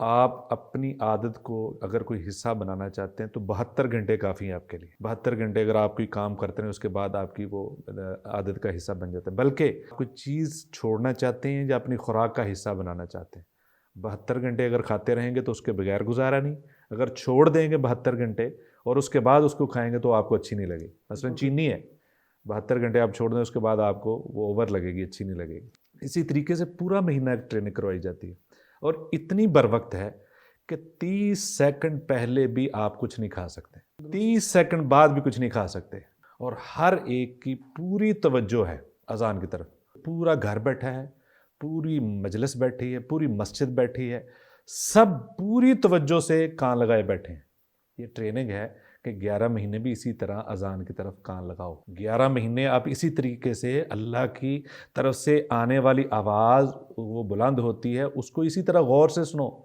आप अपनी आदत को अगर कोई हिस्सा बनाना चाहते हैं तो 72 घंटे काफ़ी हैं आपके लिए। 72 घंटे अगर आप कोई काम करते हैं उसके बाद आपकी वो आदत का हिस्सा बन जाता है। बल्कि कोई चीज़ छोड़ना चाहते हैं या अपनी खुराक का हिस्सा बनाना चाहते हैं, 72 घंटे अगर खाते रहेंगे तो उसके बगैर गुजारा नहीं। अगर छोड़ देंगे 72 घंटे और उसके बाद उसको खाएंगे तो आपको अच्छी नहीं लगेगी। मसलन चीनी है, 72 घंटे आप छोड़ दें उसके बाद आपको वो ओवर लगेगी, अच्छी नहीं लगेगी। इसी तरीके से पूरा महीना ट्रेनिंग करवाई जाती है और इतनी बर वक्त है कि 30 सेकंड पहले भी आप कुछ नहीं खा सकते, 30 सेकंड बाद भी कुछ नहीं खा सकते। और हर एक की पूरी तवज्जो है अजान की तरफ। पूरा घर बैठा है, पूरी मजलिस बैठी है, पूरी मस्जिद बैठी है, सब पूरी तवज्जो से कान लगाए बैठे हैं। ये ट्रेनिंग है कि 11 महीने भी इसी तरह अजान की तरफ कान लगाओ। 11 महीने आप इसी तरीके से अल्लाह की तरफ से आने वाली आवाज़ वो बुलंद होती है, उसको इसी तरह गौर से सुनो।